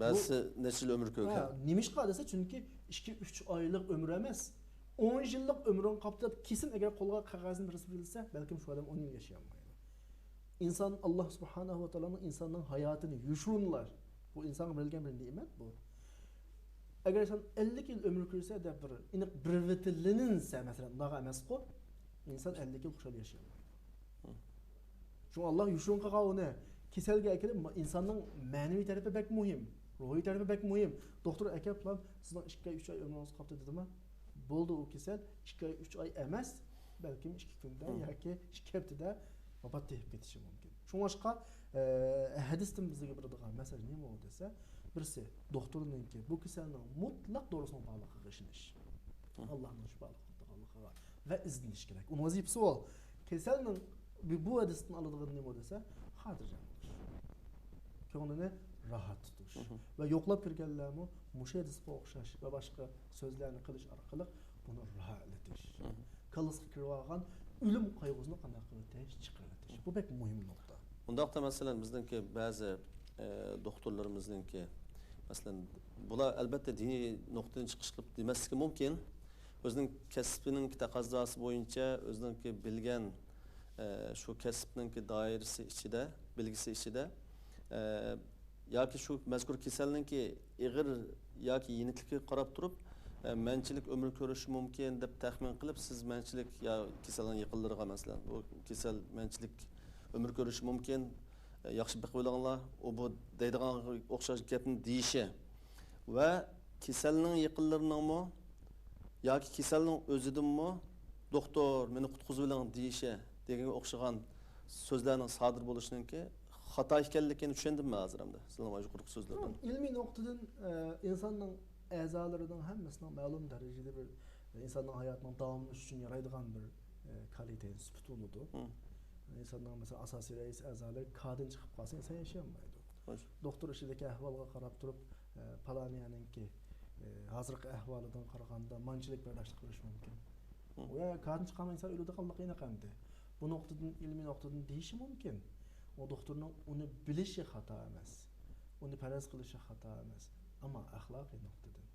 Ba'zi necha yil umr ko'rgan. Nimishqa desa chunki 2-3 oylik umr emas, 10 yillik umrin qolibdi deb kesin agar qo'lga qog'ozni rasm berilsa, balkim shu odam 10 yil yashayolmaydi. İnsan Allah subhanahu va taoloning insonning hayotini yushunlar. Bu insonga berilgan bir ne'mat bu. Agar sen 50 yil umr ko'rsa deb bir aniq bir vitilinsa masalan, unaqa emas-ku, inson 50 yil xushal yashayolmaydi. Shu Allah yushun qilgan uni kasalga kelib insonning ma'naviy tarafi bak muhim, ruhiy tarafi bak muhim. Doktor aka bilan sizning 2-3 oy umringiz qolibdi dedimi? Bo'ldi u kasal 2-3 oy emas, balkim 2 kunda yoki 2 haftada vafot etib ketishi mumkin. Shunga hadisdan bizga beradigan mesaj nima u desa, birisi doktorninki bu kasalning mutlaq doğrusuna bog'liqligiga ishonish. Allohning shifolik qilganligiga va izlanish kerak. Uning vazifasi o. Kasalning bu hadisdan oladigan nima desa, xotirjam bo'lish. Ko'nglini rahat tutish va yo'qlab kirganlarni musha hadisga o'xshash va boshqa so'zlarni qilish orqali buni rahatlatish. Kallasga kirib olgan ölüm qayg'usini qanday qilib chiqaratish. Bu bek muhim nokta. Undaqda masalan bizningki ba'zi doktorlarimizningki masalan bular albatta diniy nuqtadan chiqish qilib demasligi mumkin. O'zining kasbining taqozosi bo'yicha o'zining bilgan shu kasbningki doirasi ichida, bilgisi ichida yoki shu mazkur kasalningki ig'ir yoki yenilikka qarab turib manchilik umr ko'rishi mumkin deb taxmin qilib siz manchilik yo kasalning yaqinlariga masalan bu kasal manchilik umr ko'rishi mumkin yaxshi biqib o'ylanglar u bu deydigan o'xshash gapni deyishi va kasalning yaqinlariningmi yoki kasalning o'zidanmi doktor meni qutqizib oling deyishi deganga o'xshagan so'zlarning sodir bo'lishiningki xato ekanligini tushundimmi hozir endi sizlarning yuqorqi so'zlardan ilmiy nuqtadan insonning a'zolarining hammasining ma'lum darajada bir insonning hayotining davomlashi uchun yaraydigan bir kalite sifat bo'ladi. İnsanlar mesela asosiy rais a'zolari kadin chiqib qolsa inson yashayolmaydi. Doktor ishidagi ahvolga qarab turib, palaniyaninki hozirgi ahvolidan qaraganda manchilik bardashlik qilish mumkin. U ya kadin chiqqan inson o'ladi qanday qamdi. Bu nuqtadan ilmiy nuqtadan deyishi mumkin. O doktorning uni bilishi xato emas. Uni faraz qilishi xato emas. Ammo axloqiy nuqtadan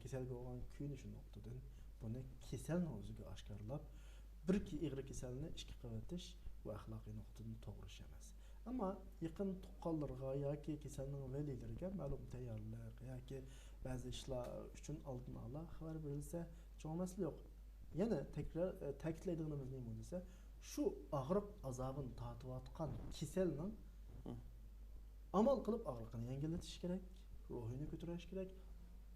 kasalga bo'lgan kuyinishi nuqtadan buni kasalni o'ziga oshkorlab bir-iki ig'ir kasalni ishga qilitish bu axloqiy nuqtadan to'g'ri ish emas. Ammo yaqin tuqqanlarga yoki kasalning valiylariga ma'lum tayyorlik yoki ba'zi ishlar uchun oldin ola xabar berilsa cho'maslik yo'q. Yana takrar ta'kidlaydiganimiz nima desa, shu og'riq azobini tortayotgan kasalning amal qilib og'riqni yengillatish kerak, ruhini ko'tarish kerak,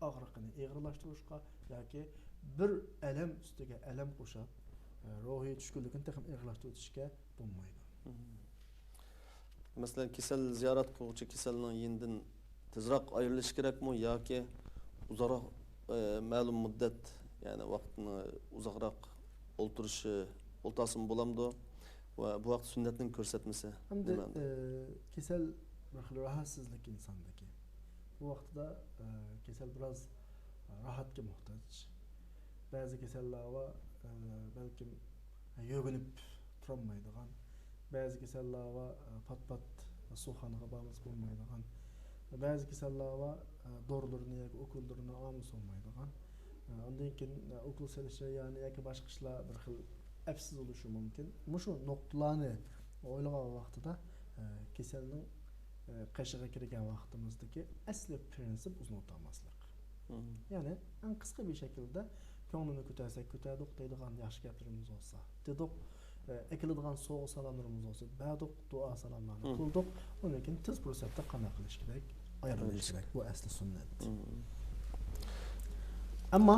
og'riqni ig'irlashtirishga yoki bir alam ustiga alam qo'shib ruhiy tushkunlikni ham ig'irlashtirishga bo'lmaydi. Masalan, kasal ziyorat qiluvchi kasalning yendan tezroq ayrilish kerakmi yoki uzoqroq ma'lum muddat Yani vaqtini uzoqroq o'ltirishi o'ltasin bo'lamdi va bu vaqt sunnatning ko'rsatmasi. Hamda kesel bir xil rahatsızlık insandaki. Bu vaqtda kesel biraz rahatga muhtoj. Ba'zi keseller var belki yo'ginib turolmaydigan, ba'zi keseller var pat suxanaga bormas bo'lmaydigan, ba'zi keseller var dorilarni yoki o'kullarni olmas olmaydigan. Ondan keyin o'kul selishi yani yoki boshqa ishlar bir xil afsiz bo'lishi mumkin. Mushu nuqtalarni o'ylagan vaqtida keselning qashig'iga kirgan vaqtimizdagi asli prinsip uzun o'tmaslik. Yani en kısa bir şekilde ko'nglini ko'tarsak ko'tardik deydigan yaxshi gaplarimiz olsa, dedik ekiladigan so'g' salamlarimiz olsa, ba'diq duo salamlarni qildik. Undan keyin tez fursatda qanday qilish kerak, ayrilish kerak. Bu asli sunnat. Ammo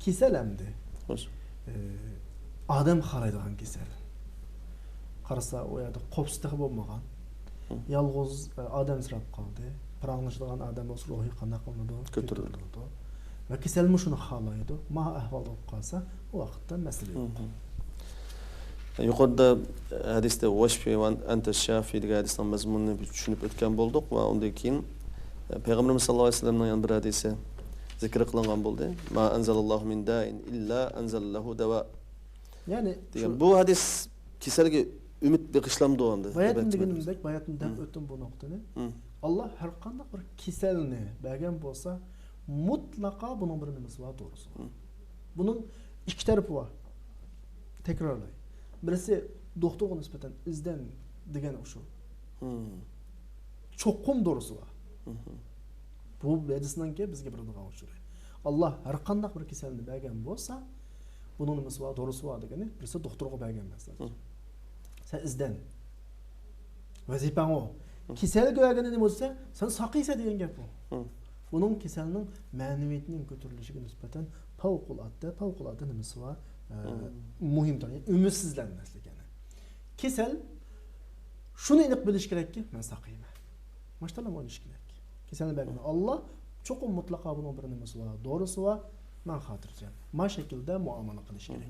kesel endi odam qaraydigan kesel. Qarasa o yerda qo'psizlik bo'lmagan, yolg'iz odam sirab qoldi. Paranglashadigan odam bo'lsa ruhiy qanday qilinadi? Ko'tariladi. Va kesel shuni xohlaydi. Ma ahvol bo'lib qolsa, u vaqtda masala yo'q. Yuqorida hadisda vashfi va anta shafi degan hadisning mazmunini tushunib o'tgan bo'ldik va undan keyin Payg'ambarimiz sollallohu alayhi vasallamning yana bir hadisi zikr qilingan bo'ldi. Ma anzalallohu min da'in illa anzalallahu dawa. Ya'ni bu hadis kasalga umid bag'ishlamdi endi. Bayatın deb o'tdim bu nuqtani. Allah her qanday bir keselni bergan bo'lsa, mutlaka bunun bir nimasi var doğrusu. Bunun iki tarafı var. Tekrarlay. Birisi doktora nispeten izden degen şu. Çokum doğrusu var. Bu hadisinden ki bizge bir adıgan uçuruyor. Allah her qanday bir keselni bergan bo'lsa, bunun nimasi var doğrusu var degeni birisi doktora bergan emas. Sen izden. Vazifen o. Kesel görgeni ne olsa sen sakıysa diyen gap bu. Bunun keselinin maneviyetinin götürülüşüne nispeten favqulodda nimasi var? Muhimdir. Yani ümitsizlenmeslik yani. Kesel şunu inip bilish kerakki, men saqiyman. Maştallam o'ylash kerak. Keselni bergan Allah çok mutlaka bunun bir nimasi var, doğrusu var. Men xotirjam. Ma şekilde muomala qilish kerak.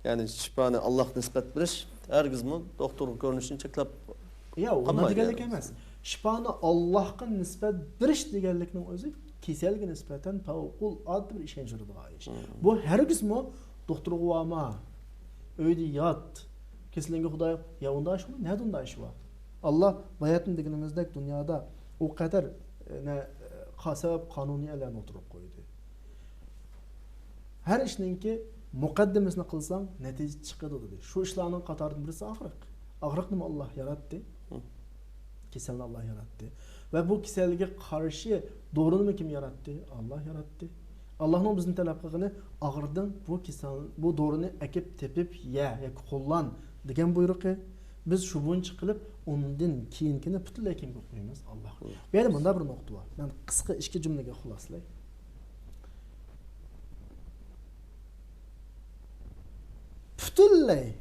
Yani şifani Allah nisbat bilish hergizmi doktor ko'rinishini cheklab ya ona deganlik emas. Shifoni Allohga nisbat berish deganlikning o'zi keselga nisbatan favqulodda bir ishonch uradigan ish. Bu hergizmi doktorga borma, uyda yot, kesilingga Xudo ya unda shu, nada unda ish bor. Allah bayatın deganimizdek dunyoda o qadar sabab qonuniylarni o'tirib qo'ydi. Her ishninki muqaddimasini qilsang natija chiqadi dedi. Shu ishlarning qatoridan birisi og'riq. Og'riqni Allah yaratdi. Keselni Allah yarattı. Ve bu keselliğe karşı doğrunu kim yarattı? Allah yarattı. Allah'ın bizim talep qilgani ağırdan bu kesel, bu doğrunu ekip tepip ya kullan degan buyruqi. Biz şu buncha qilib undan keyinkini butunlay kimga qo'yamiz? Allah. Yani bunda bir nokta var. Ben qisqa ikki jumlaga xuloslay. Butunlay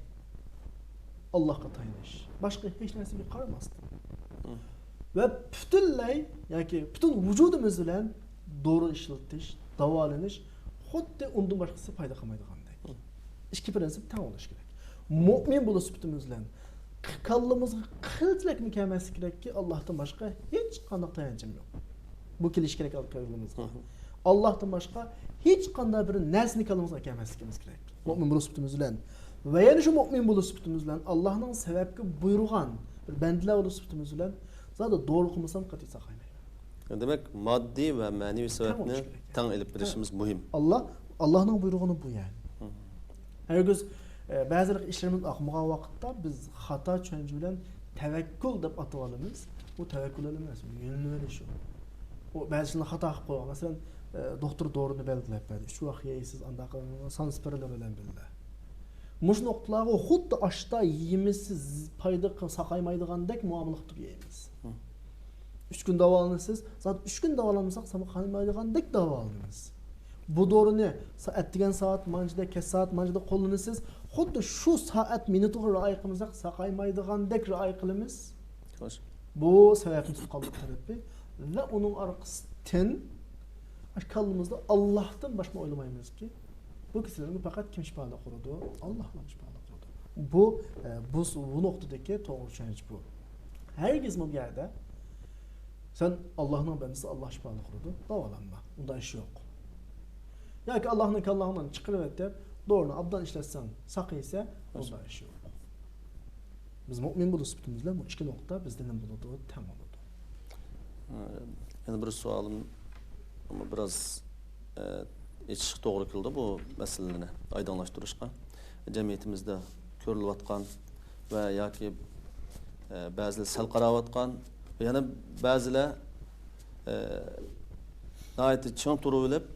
Allah'a tayinish. Başka hiç narsaga qaramasdan. Ve butunlay yoki butun vujudimiz bilan doğru ishlatish, davolanish xuddi undan boshqasi foyda qilmaydigandek. Ikki prinsip tam bo'lishi kerak. Mu'min bo'lish sifatimiz bilan qalbimizga qilchlik mukammallik kerakki, Allohdan boshqa hech qanday tayanchim yo'q. Bu kelish kerak qalbimizga. Allohdan boshqa hech qanday bir narsani qalbimizga mukammalligimiz kerak. Mu'min bo'lish sifatimiz bilan ve yani şu mu'min bo'lish sifatimiz bilan Allohning sababga buyurgan bir bandalar bo'lish sifatimiz bilan zaten doğru qilmasam qat'iy saqlaymayman. Demek maddi ve manevi sebepni tang elib bilishimiz muhim. Allah'ның buyrug'ini bu yani. Hergiz ba'zi ishlarimiz aqmagan vaqtda biz xato tushuncha bilan tavakkul deb atib olamiz. Bu tavakkul emas, yo'nalish shu. O ba'zini xato qilib qo'ygan. Masalan, doktor doğrunu belgilab berdi. Shu vaqt yeysiz, anda sanspirlar bilan bildi. Muş noktaları xuddi aşta yemisiz, payda saqaymaydigandek muomala qilib yeymiz. 3 gün davolanasiz, zaten 3 gün davolanmasak saqaymaydigandek davolanamiz. Bu doğrunu atdigan soat manjida, kes soat manjida qo'llanasiz, xuddi shu soat minutiga rioya qilmasak saqaymaydigandek rioya qilamiz. Bu sababni tutqanlik tarafi ve onun arkasından Kalbimizde Allah'tan başka oylamayız ki bu kişilerin fakat kim şifalı kurudu? Allah'la şifalı kurudu. Bu noktadaki doğru düşünce bu. Herkes bu yerde sen Allah'ın bendisi Allah şifalı kurudu. Davalanma. Bunda iş yok. Ya ki Allah'ın çıkırıp de doğrunu abdan işletsen sakı ise bunda iş yok. Biz mümin buluruz bütünümüzle bu iki nokta bizden bulunduğu tam oldu. Yani bir sualım ama biraz eşik doğru kıldı bu meseleni aydınlaştırışqa. Cemiyetimizde körülüvatkan ve ya ki bazıları sel qaravatkan ve yana bazıları nayeti çın turu bilip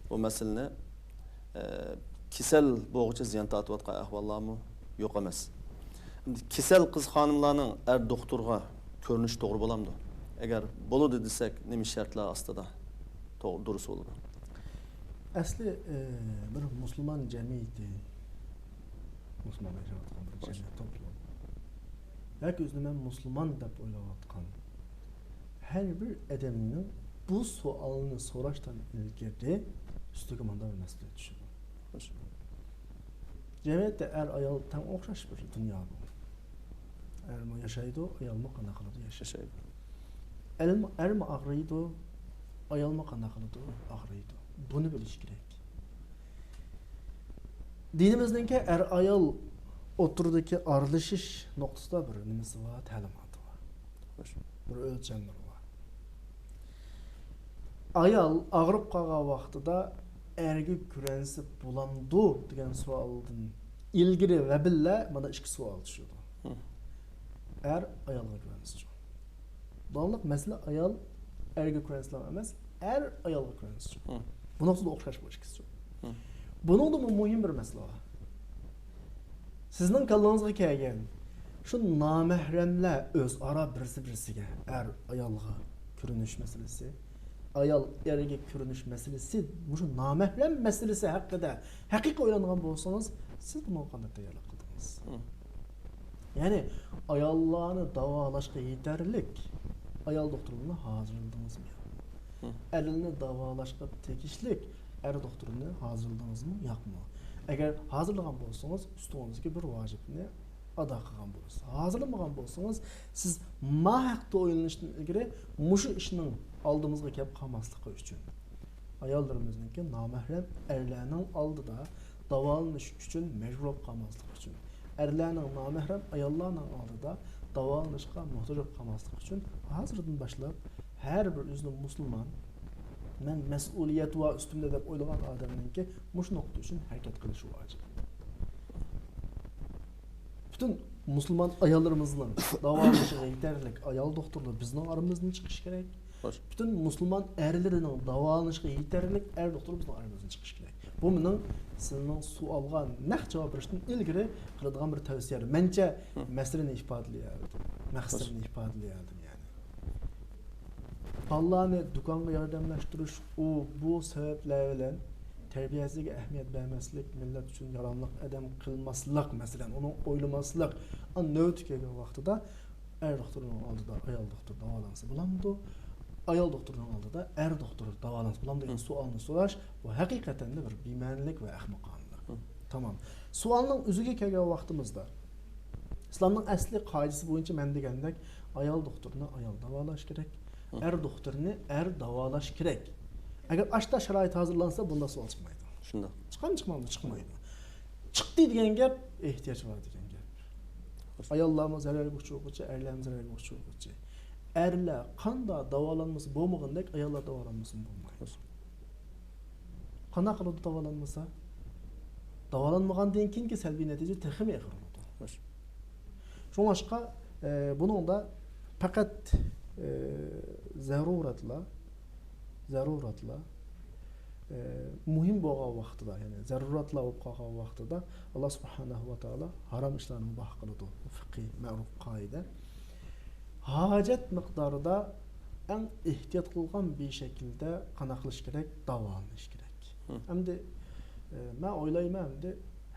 bu meseleni kisel boğucu ziyan tatıvatkan ahvallar mı yok emas. Kisel kız hanımlarının doktorga görünüş doğru bolamdı. Eğer bolu desek nemi şartlar aslında doğrusu olur. Asli bir Müslüman cemiyeti, Müslüman yaşayotgan bir cemiyet toplum. Belki özünü ben Müslüman dep oylayotgan her bir adamın bu sualını soraştan ilgili üstüge manda bir mesele düşüyor. Cemiyette ayal tam okşaş bir dünya bu. Mi yaşaydı, ayal mı kana kılıdı yaşaydı. Mi ağrıydı, ayal mı kana kılıdı, ağrıydı. Bunu biliş gerek. Dinimizdeki ayal oturdaki arılışış noktasında bir nimesi var, talimatı var. Bir ölçenleri var. Ayal ağrıp kalgan vaxtıda ergi kürensi bulandı degan sualdan ilgili ve billa mana iki sual düşüyordu. Ayalga kürensi. Doğanlık mesele ayal ergi kürensiler emas, ayalga kürensi. Bu noktada okşaş bu ikisi. Bunun da mühim bir mesele var. Sizin kallanızga kelgen şu namahremler öz ara birisiga ayalga kürünüş meselesi, ayal erge kürünüş meselesi, bu namahrem meselesi hakkında hakiki oylangan bolsanız siz bunu qanday tayyorlab qildingiz? Yani ayallarni davolashga yetarlik ayal doktoruna hazırladınızmı? Erini davolashga tegishlik doktoruna hazırladınızmı, yo'qmi? Eğer hazırlagan bolsanız üstünüzdeki bir vacibini ada qilgan bo'lasiz. Hazırlamagan bolsanız siz ma haqda o'ylanishdan ilgari mushu ishning oldimizga kelib qolmasligi uchun ayollarimizniki namahrem erlarning oldida davolanish uchun majbur bo'lib qolmaslik uchun erlarning namahrem ayollarning oldida davolanishga muhtoj bo'lib qolmaslik uchun hozirdan boshlab har bir o'zini musulmon men mas'uliyat va üstümde deb o'ylagan odamninki mush nokta uchun harakat qilishi vojib. Bütün Müslüman ayollarımızın davalanışına yeterlik ayol doktorluğu bizning aramızdan çıkış gerek. Bütün Müslüman erlerinin davalanışına yeterlik doktoru bizning aramızdan çıkış gerek. Bu mening sizning sualga naq javob berishdan ilgari qiladigan bir tavsiyam. Mencha masalani ifodaladim. Maqsadni ifodaladim yani. Allah'ını dükkanı yardımlaştırış bu sebepler bilen terbiyesiga ahamiyat vermeslik, millet için yaramlıq adam qılmaslık mesela, onu oylamaslık. Növt kelgan vaqtida doktorun oldida ayol doktor davolansa bulamdı. Ayol doktorun oldida doktor davolansa bulamdı degan sualni so'rash bu haqiqatan bir bema'nilik va ahmoqonlik. Tamam. Sualning o'ziga kelgan vaqtimizda İslamning asli qoidasi bo'yicha men degandek ayol doktorni ayol davolash kerak. Doktorni davolash kerak. Eğer aşta şarait hazırlansa bunda sual çıkmaydı. Şunda. Çıkmaydı. Çıktı degan gap ihtiyaç var degan gap. Ayollarımız zarar görücü, erlerimiz zarar görücü. Erler qanda davolanması bo'lmagandek ayollar davolanmasın bo'lmaydi. Qana qilib davolanmasa? Davolanmagandan keyingi salbiy natija texmi ig'ir bo'ladi. Şoňaşqa bunun da faqat zaruratla muhim bo'lgan vaqtida, ya'ni zaruratlar bo'lib qolgan vaqtida Alloh subhanahu va taolo harom ishlarni muboh qiladi. Fiqhiy ma'ruf qoida. Hojat miqdorida eng ehtiyot qilgan bir shaklda qana qilish kerak, davolanish kerak. Endi men o'ylayman, endi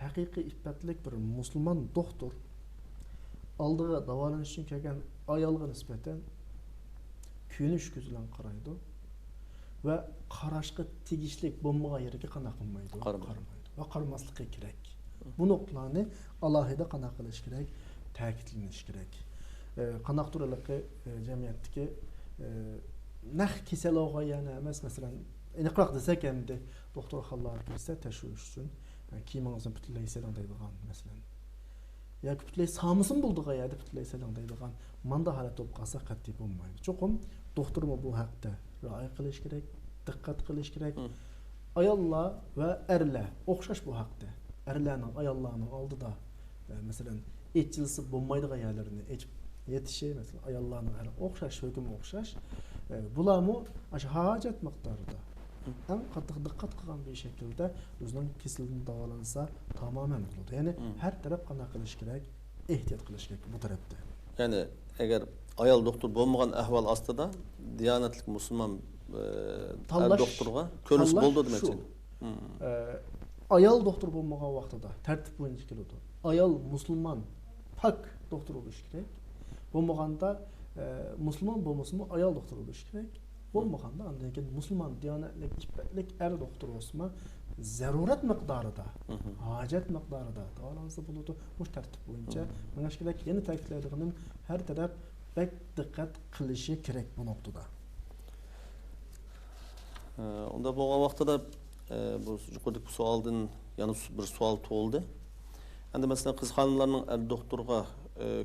haqiqiy iffatlik bir musulmon doktor oldiga davolanish uchun kelgan ayolga nisbatan kuyinish ko'zi bilan qaraydi. va qarashga tegishli bo'lmagan yerga qanaqa qilmaydi, Qaramaydi. va qaramaslikka kerak. Bu nuqtalarni alohida qanaqa qilish kerak, ta'kidlanish kerak. Qanaqa turliqi jamiyatdagi naq kasal olgan emas, masalan, aniqroq desak endi doktorxonalarga kirsa tashvish uchun kiyimingizni butunlay selang deydigan masalan. Yoki butunlay samisin bo'ldiga yerda butunlay selang deydigan manda holat bo'lib qolsa qat'iy bo'lmaydi. Cho'qim doktormi bu haqda rioya qilish kerak, diqqat qilish kerak. Ayollar va erlar o'xshash bu haqda. Erlarning ayollarning oldida masalan echilsa bo'lmaydigan yerlarini echib yetishi, masalan ayollarning o'xshash, hukm o'xshash. Bularmi ash hojat miqdorida ham qattiq diqqat qilgan bir shaklda o'zining kasalini davolansa tamoman bo'ladi. Ya'ni har taraf qanaqa qilish kerak, ehtiyot qilish kerak bu tarafda. Ya'ni agar ayol doktor bo'lmagan ahvol ostida diyonatlik musulmon doktorga ko'nish bo'ldi demoqchi. Ayol doktor bo'lmagan vaqtida tartib bo'yicha keladi. Ayol musulmon pak doktor bo'lish kerak. Bo'lmaganda musulmon bo'lmasmi ayol doktor bo'lish kerak. Bo'lmaganda undan keyin musulmon diyonatlik er doktor bo'lsa, zarurat miqdorida, hojat miqdorida davolansa bo'ladi. Bu tartib bo'yicha mana shu kerak. Yana ta'kidlaydiganim har taraf bak diqqat qilishi kerak bu nuqtada. Unda bo'lgan vaqtida bu yuqoridagi savoldan yana bir savol tug'ildi. Endi masalan qiz xonimlarning er doktorga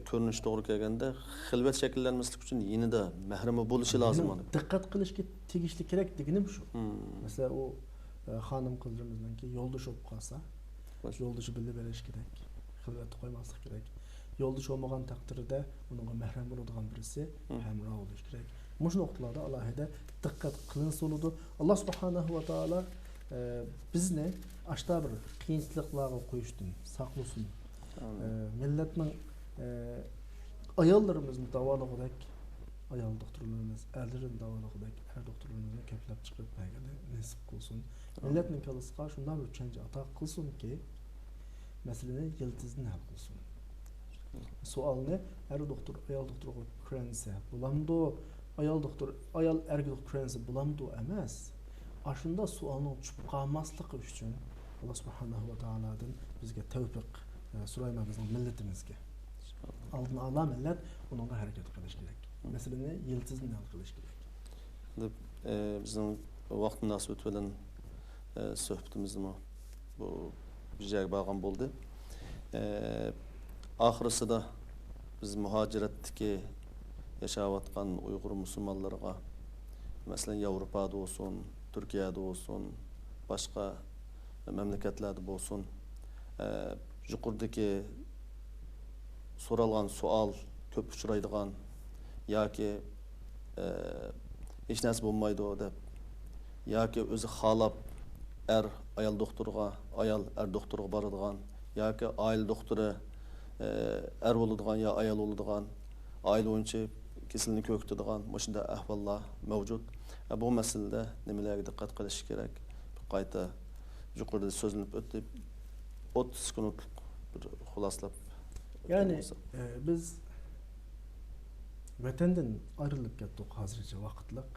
ko'rinish to'g'ri kelganda xilvat shakllanmaslik uchun yanada mahrami bo'lishi lozim. Diqqat qilishga tegishli kerak deganim shu. Masalan u xonim qizlarimizdanki yo'ldosh bo'lib qolsa, yo'ldoshi bilib berish kerak. Xilvat qo'ymaslik kerak. Yo'ldosh olmagan taqdirda uningga mahram bo'ladigan birisi hamroh bo'lish kerak. Mush nuqtalarda alohida diqqat qilinsa bo'ladi. Alloh subhanahu va taolo bizni ashta bir qiyinchiliklarga qo'yishdan saqlasin. Millatning ayollarimizni davolag'idek ayol doktorlarimiz, erlarni davolag'idek er doktorlarimizni ko'plab chiqib bergani nasib qilsin. Millatning kalasiga shunday bir tushuncha ato qilsinki, masalani yiltizdan hal qilsin. Savolni er doktor ayol doktorga ko'rinsa bo'lamdi, ayol doktor ayol erga doktor ko'rinsa bo'lamdi emas. Aslında sualning tushib qolmasligi uchun Alloh subhanahu va taolodan bizga tavfiq so'rayman bizning millatimizga. Oldin Allah millat bunga harakat qilish kerak. Masalani yiltizni hal qilish kerak. Deb bizning vaqt munosabati bilan suhbatimizni bu joyga borgan bo'ldi. Oxirisida biz muhojiratdagi yashayotgan Uyg'ur musulmonlarga masalan Yevropada olsun, Türkiye'de olsun, başka memleketlerde olsun, yukarıdaki sorulgan sual köp uçuraydıgan, ya ki hiç nasip olmaydı o dep, ya ki özü halap ayal doktorga, ayal doktorga barıdığan, ya ki ayal doktora er oluduğan ya ayal oluduğan, aile oyuncu kesilini köktüdüğan, başında ahvallar mevcut. Bu meselede nemelerge dikkat qilish kerak. Qayta yuqorida so'zlanib o'tdi. 30 sekundlik bir xulosalab. Ya'ni biz vatandan ayrilib ketdik hozircha vaqtliq.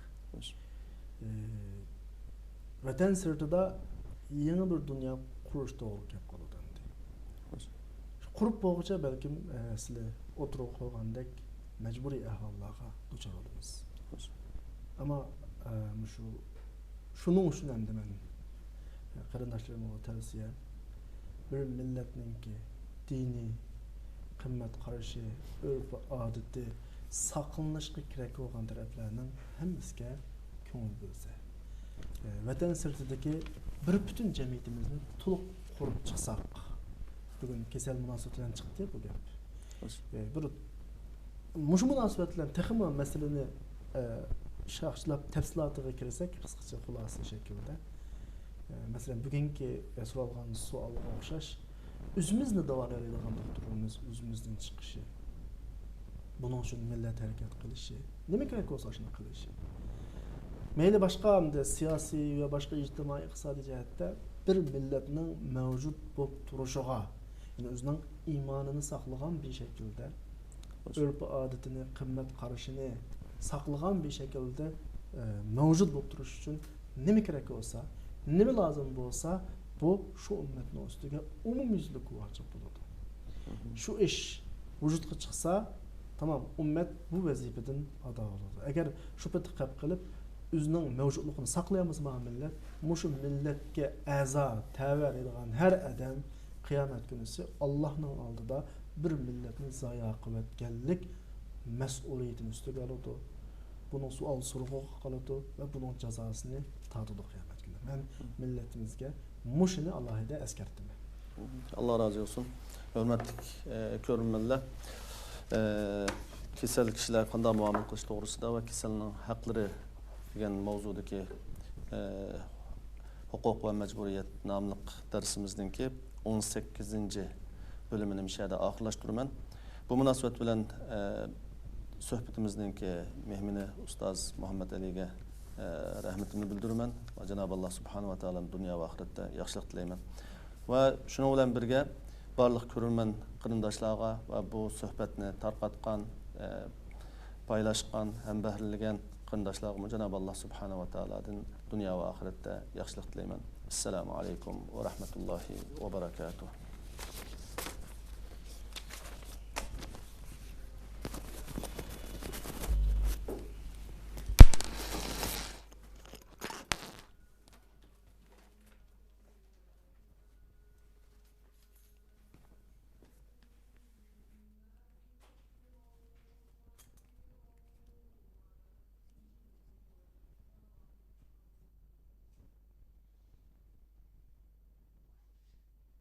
Vatan sirtida yangi bir dunyo qurish to'g'ri kelib qoladi endi. Qurib bo'lguncha balkim sizlar o'tirib qo'ygandek majburiy ahvollarga duchor bo'lamiz. Ama şunun üçün hem de ben qarindoshlarımga tavsiye bir millatninki dini qimmat qarashi, urf odati saqlanishga kerak bo'lgan taraflarning hammasiga ko'ngil bo'lsa, vatan sirtidagi bir butun jamiyatimizni to'liq qurib chiqsak, bugun kasal munosabat bilan chiqdi bu gap. Bir mush munosabat bilan texmo masalani shaxslab tafsilotiga kirsak, qisqacha xulosa shaklida. Masalan, bugungi so'ralgan savolga o'xshash o'zimizni davolaydigan doktorimiz o'zimizdan chiqishi. Buning uchun millat harakat qilishi, nima kerak bo'lsa shuni qilishi. Mayli boshqa hamda siyosiy va boshqa ijtimoiy iqtisodiy jihatda bir millatning mavjud bo'lib turishiga, ya'ni o'zining iymonini saqlagan bir shaklda, urf odatini, qimmat qarashini saqlagan bir shaklda mavjud bo'lib turish uchun nima kerak bo'lsa, nima lozim bo'lsa, bu shu ummatning ustiga umumyuzlik vojib bo'ladi. Shu ish vujudga chiqsa, tamam, ummat bu vazifadan ado bo'ladi. Agar shu paytda qilib qilib o'zining mavjudligini saqlayamiz millat, mushu millatga a'zo ta'var edigan har odam qiyomat kunisi Allohning oldida bir millatni zoya qilayotganlik mas'uliyatini ustiga oladi. Bunun sual soruğa qoladi va buning jazosini tatidi qiyomat kuni. Men millatimizga mushuni alohida eskartaman. Allah razı olsun. Hürmetlik görünmeliler. Kesel kişiler qanday muamele qilish to'g'risida va kasalning haqlari degan mavzudagi huquq va majburiyat nomli darsimizninki 18 bölümünü müşahede oxirlashtirman. Bu munosabat bilan suhbatimizningki mehmini ustoz Muhammad Aliga rahmatimni bildiraman va Janob Alloh subhanahu va taolo dunyo va oxiratda yaxshilik tilayman. Va shuning bilan birga barliq ko'rurman qarindoshlarga va bu suhbatni tarqatgan, paylaşgan, hambahrlagan qarindoshlarga Janob Alloh subhanahu va taolodan dunyo va oxiratda yaxshilik tilayman. Assalomu alaykum va rahmatullohi va barakatuh.